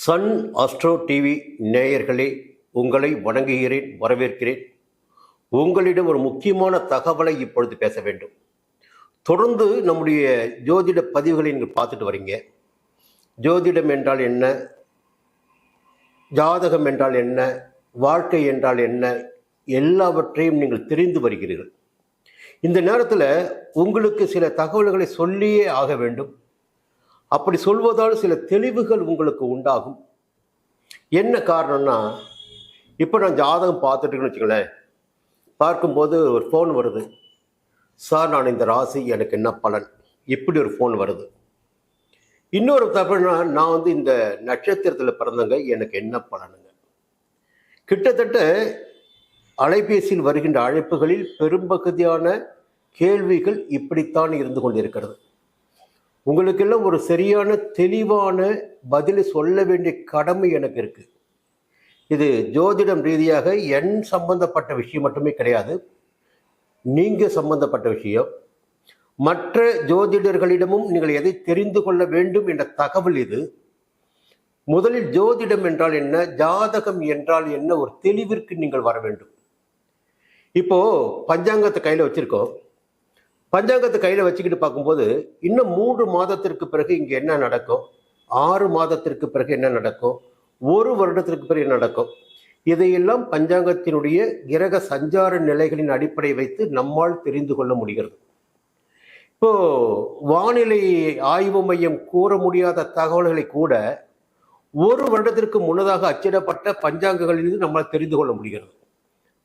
Sun astro TV நேயர்களே, உங்களை வணங்குகிறேன், வரவேற்கிறேன். உங்களிடம் ஒரு முக்கியமான தகவலை இப்பொழுது பேச வேண்டும். தொடர்ந்து நம்முடைய ஜோதிட பதிவுகளை நீங்கள் பார்த்துட்டு வரீங்க. ஜோதிடம் என்றால் என்ன, ஜாதகம் என்றால் என்ன, வாழ்க்கை என்றால் என்ன, எல்லாவற்றையும் நீங்கள் தெரிந்து வருகிறீர்கள். இந்த நேரத்தில் உங்களுக்கு சில தகவல்களை சொல்லியே ஆக வேண்டும். அப்படி சொல்வதால் சில தெளிவுகள் உங்களுக்கு உண்டாகும். என்ன காரணம்னா, இப்போ நான் ஜாதகம் பார்த்துட்டுன்னு வச்சுங்களேன், பார்க்கும்போது ஒரு ஃபோன் வருது. சார், நான் இந்த ராசி, எனக்கு என்ன பலன், இப்படி ஒரு ஃபோன் வருது. இன்னொரு தகவல்னா, நான் இந்த நட்சத்திரத்தில் பிறந்தங்க, எனக்கு என்ன பலனுங்க. கிட்டத்தட்ட அலைபேசியில் வருகின்ற அழைப்புகளில் பெரும்பகுதியான கேள்விகள் இப்படித்தான் இருந்து கொண்டிருக்கிறது. உங்களுக்கெல்லாம் ஒரு சரியான தெளிவான பதிலை சொல்ல வேண்டிய கடமை எனக்கு இருக்கு. இது ஜோதிடம் ரீதியாக என் சம்பந்தப்பட்ட விஷயம் மட்டுமே கிடையாது, நீங்க சம்பந்தப்பட்ட விஷயம். மற்ற ஜோதிடர்களிடமும் நீங்கள் எதை தெரிந்து கொள்ள வேண்டும் என்ற தகவல் இது. முதலில் ஜோதிடம் என்றால் என்ன, ஜாதகம் என்றால் என்ன, ஒரு தெளிவிற்கு நீங்கள் வர வேண்டும். இப்போ பஞ்சாங்கத்தை கையில் வச்சிருக்கோம். பஞ்சாங்கத்தை கையில் வச்சுக்கிட்டு பார்க்கும்போது, இன்னும் 3 மாதத்திற்கு பிறகு இங்கே என்ன நடக்கும், 6 மாதத்திற்கு பிறகு என்ன நடக்கும், 1 வருடத்திற்கு பிறகு என்ன நடக்கும், இதையெல்லாம் பஞ்சாங்கத்தினுடைய கிரக சஞ்சார நிலைகளின் அடிப்படை வைத்து நம்மால் தெரிந்து கொள்ள முடிகிறது. இப்போ வானிலை ஆய்வு மையம் கூற முடியாத தகவல்களை கூட 1 வருடத்திற்கு முன்னதாக அச்சிடப்பட்ட பஞ்சாங்கங்களிலிருந்து நம்மால் தெரிந்து கொள்ள முடிகிறது.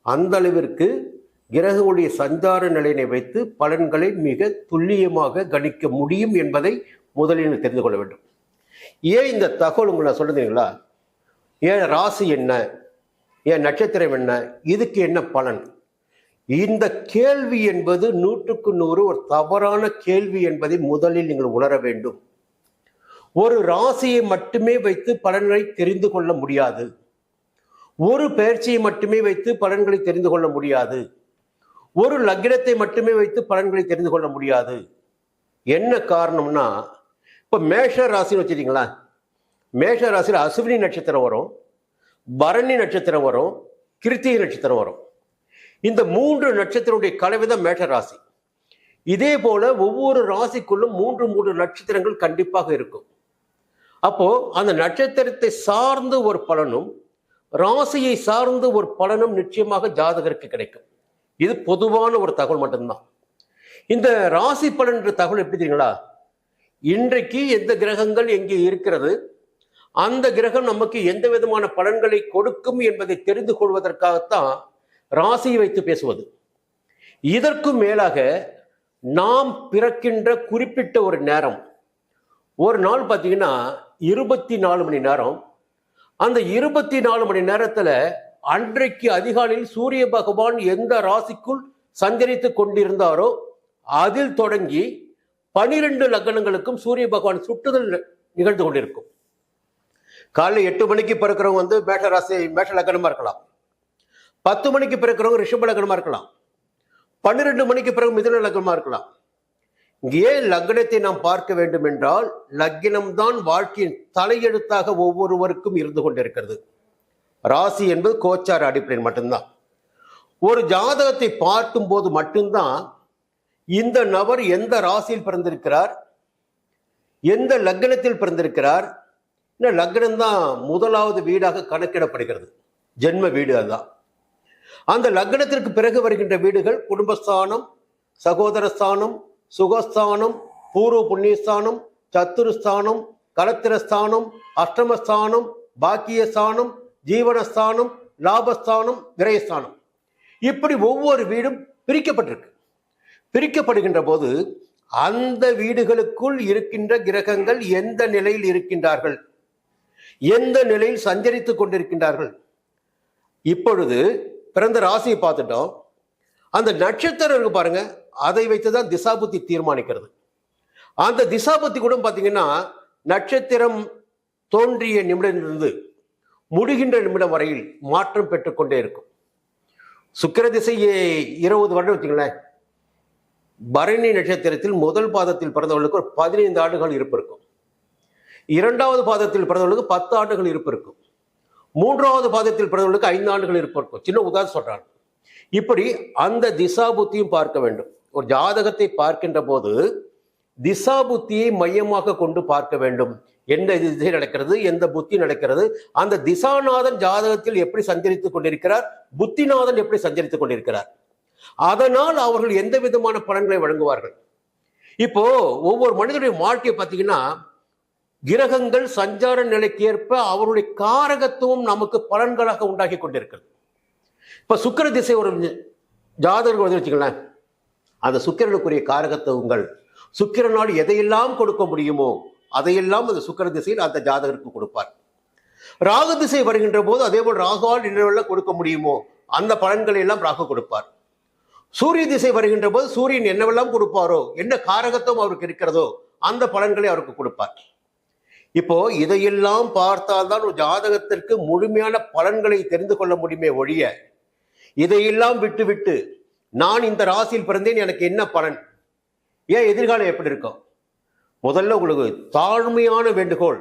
அந்த அளவிற்கு கிரகங்களுடைய சஞ்சார நிலையினை வைத்து பலன்களை மிக துல்லியமாக கணிக்க முடியும் என்பதை முதலில் தெரிந்து கொள்ள வேண்டும். ஏன் இந்த தகவல் உங்களை நான் சொல்றீங்களா, ஏன் ராசி என்ன, ஏன் நட்சத்திரம் என்ன, இதுக்கு என்ன பலன், இந்த கேள்வி என்பது 100க்கு 100 ஒரு தவறான கேள்வி என்பதை முதலில் நீங்கள் உணர வேண்டும். ஒரு ராசியை மட்டுமே வைத்து பலன்களை தெரிந்து கொள்ள முடியாது. ஒரு பெயர்ச்சியை மட்டுமே வைத்து பலன்களை தெரிந்து கொள்ள முடியாது. ஒரு லக்னத்தை மட்டுமே வைத்து பலன்களை தெரிந்து கொள்ள முடியாது. என்ன காரணம்னா, இப்போ மேஷ ராசின்னு வச்சுட்டீங்களா, மேஷ ராசியில் அசுவினி நட்சத்திரம் வரும், பரணி நட்சத்திரம் வரும், கிருத்திகை நட்சத்திரம் வரும். இந்த 3 நட்சத்திரங்களுடைய கலவைதான் மேஷ ராசி. இதே போல ஒவ்வொரு ராசிக்குள்ளும் 3 நட்சத்திரங்கள் கண்டிப்பாக இருக்கும். அப்போ அந்த நட்சத்திரத்தை சார்ந்து ஒரு பலனும் ராசியை சார்ந்து ஒரு பலனும் நிச்சயமாக ஜாதகருக்கு கிடைக்கும். இது பொதுவான ஒரு தகவல் மட்டும்தான். இந்த ராசி பலன் என்ற தகவல் எப்படி தெரியுங்களா, இன்றைக்கு எந்த கிரகங்கள் எங்கே இருக்கிறது, அந்த கிரகம் நமக்கு எந்த விதமான பலன்களை கொடுக்கும் என்பதை தெரிந்து கொள்வதற்காகத்தான் ராசியை வைத்து பேசுவது. இதற்கும் மேலாக நாம் பிறக்கின்ற குறிப்பிட்ட ஒரு நேரம், ஒரு நாள் பார்த்தீங்கன்னா 24 மணி நேரம். அந்த 24 மணி நேரத்துல அன்றைக்கு அதிகாலையில் சூரிய பகவான் எந்த ராசிக்குள் சஞ்சரித்து கொண்டிருந்தாரோ அதில் தொடங்கி 12 லக்னங்களுக்கும் சூரிய பகவான் சுட்டுதல் நிகழ்ந்து கொண்டிருக்கும். காலையில் 8 மணிக்கு பிறக்கிறவங்க மேஷ ராசி, மேஷ லக்னமா இருக்கலாம். 10 மணிக்கு பிறக்கிறவங்க ரிஷப லக்னமா இருக்கலாம். 12 மணிக்கு பிறகு மிதுன லக்னமா இருக்கலாம். ஏன் லக்னத்தை நாம் பார்க்க வேண்டும் என்றால், லக்னம்தான் வாழ்க்கையின் தலையெழுத்தாக ஒவ்வொருவருக்கும் இருந்து கொண்டிருக்கிறது. ராசி என்பது கோச்சார அடிப்படையில் மட்டும்தான். ஒரு ஜாதகத்தை பார்க்கும் போது மட்டும்தான் இந்த நபர் எந்த ராசியில் பிறந்திருக்கிறார், எந்த லக்னத்தில் பிறந்திருக்கிறார். இந்த லக்னம் தான் முதலாவது வீடாக கணக்கிடப்படுகிறது, ஜென்ம வீடு. அதுதான் அந்த லக்னத்திற்கு பிறகு வருகின்ற வீடுகள் குடும்பஸ்தானம், சகோதரஸ்தானம், சுகஸ்தானம், பூர்வ புண்ணியஸ்தானம், சத்துருஸ்தானம், கலத்திரஸ்தானம், அஷ்டமஸ்தானம், பாக்கியஸ்தானம், ஜீவனஸ்தானம், லாபஸ்தானம், விரயஸ்தானம். இப்படி ஒவ்வொரு வீடும் பிரிக்கப்பட்டிருக்கு. பிரிக்கப்படுகின்ற போது அந்த வீடுகளுக்குள் இருக்கின்ற கிரகங்கள் எந்த நிலையில் இருக்கின்றார்கள், எந்த நிலையில் சஞ்சரித்துக் கொண்டிருக்கின்றார்கள். இப்பொழுது பிறந்த ராசியை பார்த்துட்டோம். அந்த நட்சத்திரம் இருக்கு பாருங்க, அதை வைத்துதான் திசாபுத்தி தீர்மானிக்கிறது. அந்த திசாபுத்தி கூட பார்த்தீங்கன்னா நட்சத்திரம் தோன்றிய நிமிடத்திலிருந்து முடிகின்ற நிமிடம் வரையில் மாற்றம் பெற்றுக்கொண்டே இருக்கும். சுக்கிர திசையை 20 வருடம் வச்சுங்களேன், பரணி நட்சத்திரத்தில் முதல் பாதத்தில் பிறந்தவர்களுக்கு ஒரு 15 ஆண்டுகள் இருப்பு இருக்கும். இரண்டாவது பாதத்தில் பிறந்தவர்களுக்கு 10 ஆண்டுகள் இருப்பு இருக்கும். மூன்றாவது பாதத்தில் பிறந்தவர்களுக்கு 5 ஆண்டுகள் இருப்பு இருக்கும். சின்ன உதாரணம் சொல்றாங்க. இப்படி அந்த திசா புத்தியும் பார்க்க வேண்டும். ஒரு ஜாதகத்தை பார்க்கின்ற போது திசா புத்தியை மையமாக கொண்டு பார்க்க வேண்டும். எந்த திசை நடக்கிறது, எந்த புத்தி நடக்கிறது, அந்த திசாநாதன் ஜாதகத்தில் எப்படி சஞ்சரித்துக் கொண்டிருக்கிறார், புத்திநாதன் எப்படி சஞ்சரித்துக் கொண்டிருக்கிறார், அதனால் அவர்கள் எந்த விதமான பலன்களை வழங்குவார்கள். இப்போ ஒவ்வொரு மனிதனுடைய வாழ்க்கையை பார்த்தீங்கன்னா கிரகங்கள் சஞ்சார நிலைக்கு ஏற்ப அவருடைய காரகத்துவம் நமக்கு பலன்களாக உண்டாக்கி கொண்டிருக்கிறது. இப்ப சுக்கிர திசை ஒரு ஜாதகம் வந்து வச்சுக்கலாம், அந்த சுக்கிரனுக்குரிய காரகத்துவங்கள் சுக்கிரனால் எதையெல்லாம் கொடுக்க முடியுமோ அதையெல்லாம் அந்த சுக்கிர திசையில் அந்த ஜாதகருக்கு கொடுப்பார். ராகு திசை வருகின்ற போது அதே போல் ராகுவால் என்னவெல்லாம் கொடுக்க முடியுமோ அந்த பலன்களை எல்லாம் ராகு கொடுப்பார். சூரிய திசை வருகின்ற போது சூரியன் என்னவெல்லாம் கொடுப்பாரோ, என்ன காரகத்துவம் அவருக்கு இருக்கிறதோ அந்த பலன்களை அவருக்கு கொடுப்பார். இப்போ இதையெல்லாம் பார்த்தால்தான் ஒரு ஜாதகத்திற்கு முழுமையான பலன்களை தெரிந்து கொள்ள முடியுமே ஒழிய, இதையெல்லாம் விட்டு நான் இந்த ராசியில் பிறந்தேன் எனக்கு என்ன பலன், ஏன் எதிர்காலம் எப்படி இருக்கும், முதல்ல உங்களுக்கு தாழ்மையான வேண்டுகோள்,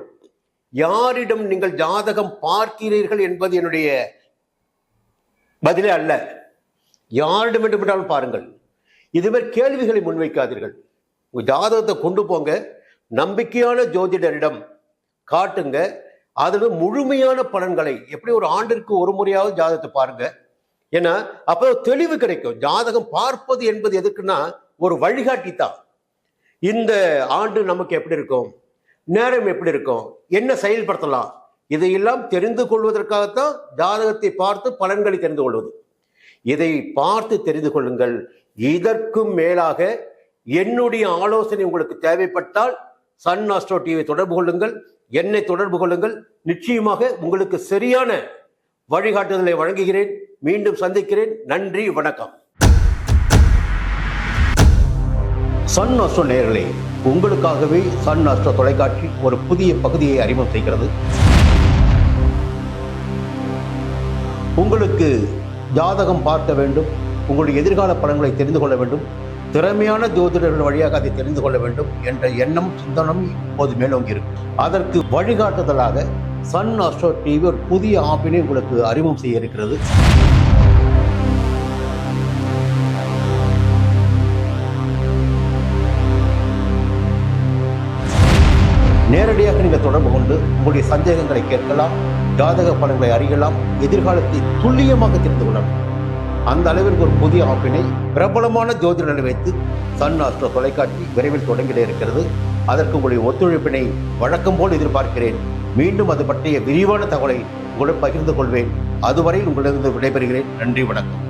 யாரிடம் நீங்கள் ஜாதகம் பார்க்கிறீர்கள் என்பது என்னுடைய பதிலே அல்ல. யாரிடம் வேண்டுமென்றாலும் பாருங்கள். இதுமாதிரி கேள்விகளை முன்வைக்காதீர்கள். உங்க ஜாதகத்தை கொண்டு போங்க, நம்பிக்கையான ஜோதிடரிடம் காட்டுங்க. அதுல முழுமையான பலன்களை, எப்படி ஒரு ஆண்டிற்கு ஒரு முறையாவது ஜாதகத்தை பாருங்க. ஏன்னா அப்போ தெளிவு கிடைக்கும். ஜாதகம் பார்ப்பது என்பது எதுக்குன்னா ஒரு வழிகாட்டி தான். இந்த ஆண்டு நமக்கு எப்படி இருக்கும், நேரம் எப்படி இருக்கும், என்ன செயல்படுத்தலாம், இதையெல்லாம் தெரிந்து கொள்வதற்காகத்தான் ஜாதகத்தை பார்த்து பலன்களை தெரிந்து கொள்வது. இதை பார்த்து தெரிந்து கொள்ளுங்கள். இதற்கும் மேலாக என்னுடைய ஆலோசனை உங்களுக்கு தேவைப்பட்டால் சன் ஆஸ்ட்ரோ டிவி தொடர்பு கொள்ளுங்கள், என்னை தொடர்பு கொள்ளுங்கள். நிச்சயமாக உங்களுக்கு சரியான வழிகாட்டுதலை வழங்குகிறேன். மீண்டும் சந்திக்கிறேன். நன்றி, வணக்கம். சன் ஆஸ்ட்ரோ நேயர்களே, உங்களுக்காகவே சன் ஆஸ்ட்ரோ தொலைக்காட்சி ஒரு புதிய பகுதியை அறிமுகம் செய்கிறது. உங்களுக்கு ஜாதகம் பார்க்க வேண்டும், உங்களுடைய எதிர்கால பலன்களை தெரிந்து கொள்ள வேண்டும், திறமையான ஜோதிடர்கள் வழியாக அதை தெரிந்து கொள்ள வேண்டும் என்ற எண்ணம் சிந்தனம் இப்போது மேலோங்கி இருக்கு. அதற்கு வழிகாட்டுதலாக சன் ஆஸ்ட்ரோ டிவி ஒரு புதிய ஆப்பினை உங்களுக்கு அறிமுகம் செய்ய இருக்கிறது. நேரடியாக நீங்கள் தொடர்பு கொண்டு உங்களுடைய சந்தேகங்களை கேட்கலாம், ஜாதக பலன்களை அறியலாம், எதிர்காலத்தை துல்லியமாக தெரிந்து கொள்ளலாம். அந்த அளவிற்கு ஒரு புதிய ஆப்பினை பிரபலமான ஜோதிடர்களை வைத்து சன் ஆஸ்ட்ரோ தொலைக்காட்சி விரைவில் தொடங்கிட இருக்கிறது. அதற்கு உங்களுடைய ஒத்துழைப்பினை வழக்கம் போல் எதிர்பார்க்கிறேன். மீண்டும் அது பற்றிய விரிவான தகவலை உங்களுடன் பகிர்ந்து கொள்வேன். அதுவரையில் உங்களிடம் விடைபெறுகிறேன். நன்றி, வணக்கம்.